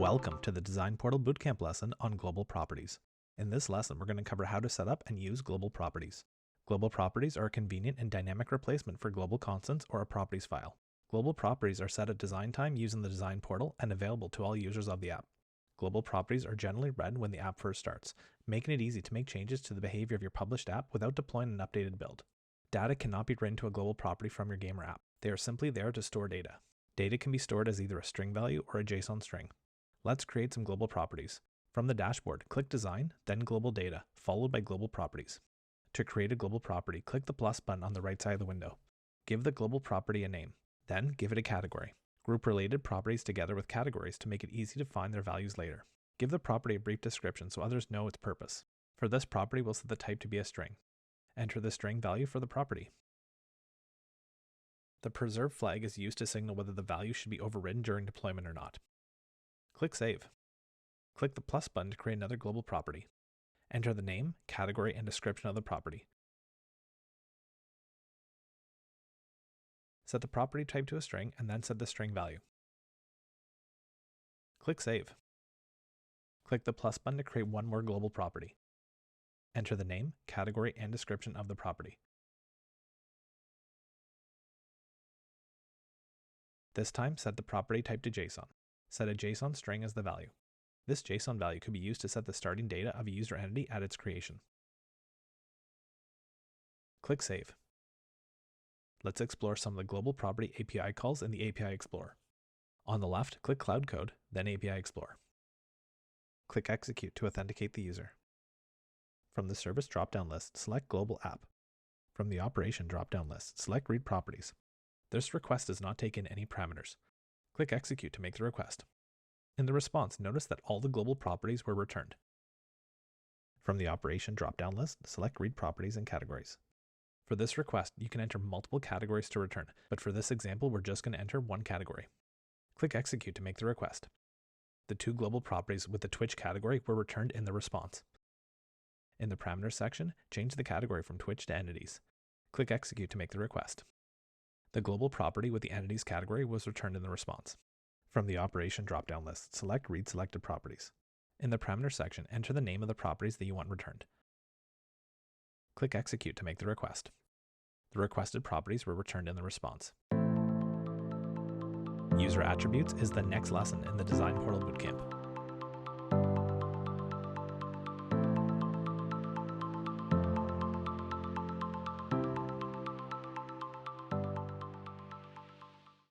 Welcome to the Design Portal BootCamp lesson on global properties. In this lesson, we're going to cover how to set up and use global properties. Global properties are a convenient and dynamic replacement for global constants or a properties file. Global properties are set at design time using the Design Portal and available to all users of the app. Global properties are generally read when the app first starts, making it easy to make changes to the behavior of your published app without deploying an updated build. Data cannot be written to a global property from your game or app. They are simply there to store data. Data can be stored as either a string value or a JSON string. Let's create some global properties. From the dashboard, click Design, then Global Data, followed by Global Properties. To create a global property, click the plus button on the right side of the window. Give the global property a name, then give it a category. Group related properties together with categories to make it easy to find their values later. Give the property a brief description so others know its purpose. For this property, we'll set the type to be a string. Enter the string value for the property. The preserve flag is used to signal whether the value should be overridden during deployment or not. Click Save. Click the plus button to create another global property. Enter the name, category, and description of the property. Set the property type to a string and then set the string value. Click Save. Click the plus button to create one more global property. Enter the name, category, and description of the property. This time, set the property type to JSON. Set a JSON string as the value. This JSON value could be used to set the starting data of a user entity at its creation. Click Save. Let's explore some of the global property API calls in the API Explorer. On the left, click Cloud Code, then API Explorer. Click Execute to authenticate the user. From the Service drop-down list, select Global App. From the Operation drop-down list, select Read Properties. This request does not take in any parameters. Click Execute to make the request. In the response, notice that all the global properties were returned. From the Operation drop-down list, select Read Properties and Categories. For this request, you can enter multiple categories to return, but for this example, we're just going to enter one category. Click Execute to make the request. The two global properties with the Twitch category were returned in the response. In the Parameters section, change the category from Twitch to Entities. Click Execute to make the request. The global property with the Entities category was returned in the response. From the Operation drop-down list, select Read Selected Properties. In the Parameters section, enter the name of the properties that you want returned. Click Execute to make the request. The requested properties were returned in the response. User Attributes is the next lesson in the Design Portal Bootcamp.